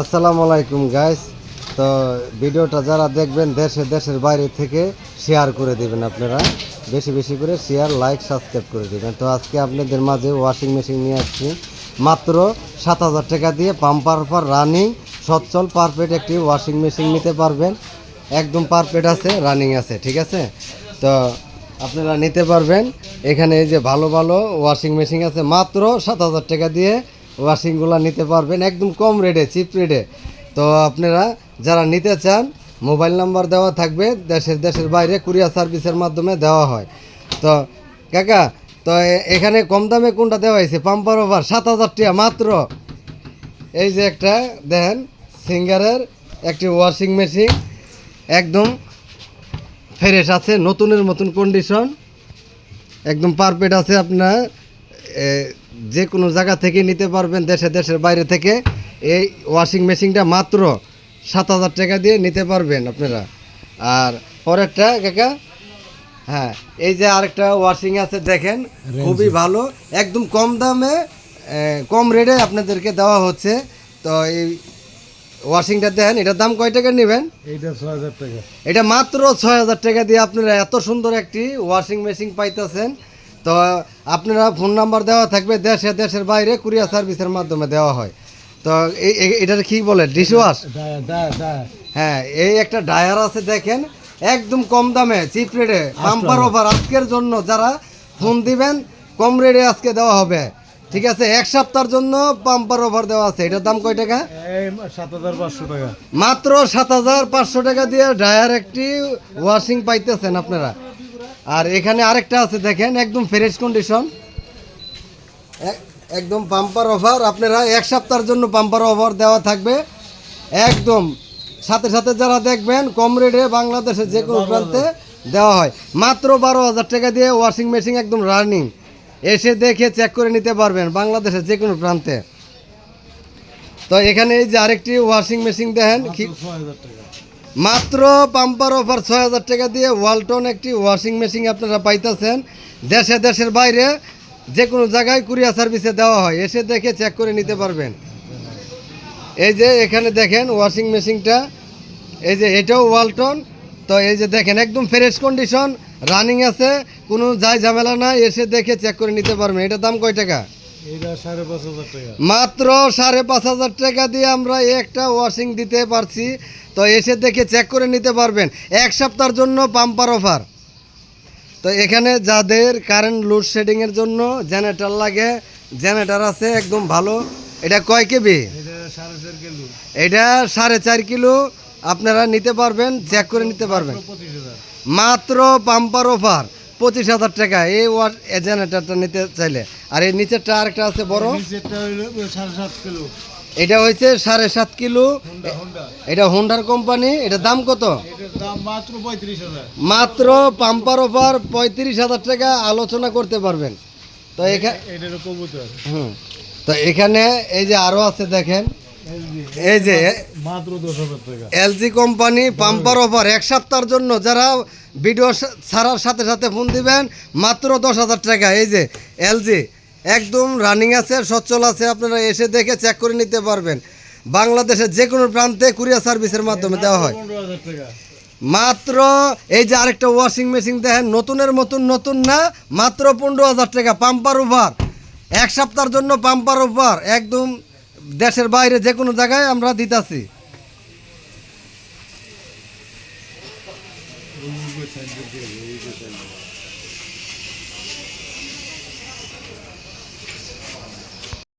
আসসালামু আলাইকুম গাইস। তো ভিডিওটা যারা দেখবেন দেশের বাইরে থেকে শেয়ার করে দিবেন, আপনারা বেশি বেশি করে শেয়ার, লাইক, সাবস্ক্রাইব করে দিবেন। তো আজকে আপনাদের মাঝে ওয়াশিং মেশিন নিয়ে আসছি মাত্র 7,000 টাকা দিয়ে, পাম্পার অফার, রানিং, সচ্ছল, পারফেক্ট একটি ওয়াশিং মেশিন নিতে পারবেন। একদম পারফেক্ট আছে, রানিং আছে, ঠিক আছে। তো আপনারা নিতে পারবেন। এখানে এই যে ভালো ভালো ওয়াশিং মেশিন আছে, মাত্র 7,000 টাকা দিয়ে ওয়াশিংগুলো নিতে পারবেন একদম কম রেটে, চিপ রেটে। তো আপনারা যারা নিতে চান, মোবাইল নাম্বার দেওয়া থাকবে, দেশের বাইরে কুরিয়ার সার্ভিসের মাধ্যমে দেওয়া হয়। তো কাকা, তো এখানে কম দামে কোনটা দেওয়া হয়েছে? পাম্পার অফার 7,000 টাকা মাত্র। এই যে একটা দেখেন, সিঙ্গারের একটি ওয়াশিং মেশিন, একদম ফ্রেশ আছে, নতুনের মতন কন্ডিশন, একদম পারফেক্ট আছে। আপনার যে কোনো জায়গা থেকে নিতে পারবেন, দেশের বাইরে থেকে। এই ওয়াশিং মেশিনটা মাত্র 7,000 টাকা দিয়ে নিতে পারবেন আপনারা। আর পরেরটা কাকা, হ্যাঁ, এই যে আরেকটা ওয়াশিং আছে দেখেন, খুবই ভালো, একদম কম দামে, কম রেটে আপনাদেরকে দেওয়া হচ্ছে। তো এই ওয়াশিংটা দেখেন, এটার দাম কয় টাকা নেবেন? এইটা 6,000 টাকা। এটা মাত্র 6,000 টাকা দিয়ে আপনারা এত সুন্দর একটি ওয়াশিং মেশিন পাইতেছেন। তো আপনারা ফোন নাম্বার দেওয়া থাকবে, দেশের বাইরে কুরিয়ার সার্ভিসের মাধ্যমে দেওয়া হয়। তো এটার কি বলে, ডিশওয়াশ? হ্যাঁ, এই একটা ডায়ার আছে দেখেন, একদম কম দামে, চিপ রেটে, বাম্পার অফার আজকের জন্য। যারা ফোন দিবেন কম রেটে আজকে দেওয়া হবে, ঠিক আছে। এক সপ্তাহের জন্য বাম্পার অফার দেওয়া আছে। এটার দাম কয় টাকা? 7,500 টাকা। মাত্র 7,500 টাকা দিয়ে ডায়ার একটি ওয়াশিং পাইতেছেন আপনারা। আর এখানে আরেকটা আছে দেখেন, একদম ফ্রেশ কন্ডিশন, একদম পাম্পার অফার। আপনারা এক সপ্তাহের জন্য পাম্পার অফার দেওয়া থাকবে একদম। সাথে সাথে যারা দেখবেন কম রেটে বাংলাদেশের যে কোনো প্রান্তে দেওয়া হয়। মাত্র 12,000 টাকা দিয়ে ওয়াশিং মেশিন একদম রানিং, এসে দেখে চেক করে নিতে পারবেন বাংলাদেশের যে কোনো প্রান্তে। তো এখানে এই যে আরেকটি ওয়াশিং মেশিন দেখেন, মাত্র পাম্পার অফার 6,000 টাকা দিয়ে ওয়ালটন একটি ওয়াশিং মেশিন আপনারা পাইতেছেন। দেশের বাইরে যে কোনো জায়গায় কুরিয়ার সার্ভিসে দেওয়া হয়, এসে দেখে চেক করে নিতে পারবেন। এই যে এখানে দেখেন ওয়াশিং মেশিনটা, এই যে এটাও ওয়ালটন। তো এই যে দেখেন, একদম ফ্রেশ কন্ডিশন, রানিং আছে, কোনো ঝামেলা নাই, এসে দেখে চেক করে নিতে পারবেন। এটার দাম কয় টাকা? এটা 5,500 টাকা। মাত্র 5,500 টাকা দিয়ে আমরা একটা ওয়াশিং দিতে পারছি। তো এসে দেখে চেক করে নিতে পারবেন, এক সপ্তাহের জন্য পাম্পার অফার। তো এখানে যাদের কারেন্ট লোডশেডিংয়ের জন্য জেনারেটর লাগে, জেনারেটর আছে একদম ভালো। এটা কয় কেবি? এটা 4.5 কিলো। এটা 4.5 কিলো আপনারা নিতে পারবেন, চেক করে নিতে পারবেন। 25,000। মাত্র পাম্পার অফার 25,000 টাকা এই জেনারেটরটা নিতে চাইলে। আর এই নিচেরটা আরেকটা আছে বড়, নিচেরটা হইলো 7.5 কিলো। এটা হয়েছে 7.5 কিলো। হোন্ডা। এটা হোন্ডার কোম্পানি। এটার দাম কত? এটার দাম মাত্র 35,000। মাত্র পাম্পার অফার 35,000 টাকা, আলোচনা করতে পারবেন। তো এখানে এটারও কবুতর। তো এখানে এই যে আরো আছে দেখেন, এই যে মাত্র 10,000 টাকা। এলজি কোম্পানি পাম্পার অফার এক সপ্তাহের জন্য। যারা ভিডিও ছাড়ার সাথে সাথে ফোন দিবেন, মাত্র 10,000 টাকা। এই যে এলজি একদম রানিং আছে, সচ্ছল আছে, আপনারা এসে দেখে চেক করে নিতে পারবেন। বাংলাদেশের যে কোনো প্রান্তে কুরিয়ার সার্ভিসের মাধ্যমে দেওয়া হয়। 15,000 টাকা। মাত্র এই যে আরেকটা ওয়াশিং মেশিন দেখেন, নতুনের মতন, নতুন না, মাত্র 15,000 টাকা পাম্পার অফার। এক সপ্তাহের জন্য পাম্পার অফার, একদম দেশের বাইরে যে কোনো জায়গায় আমরা দিতাছি।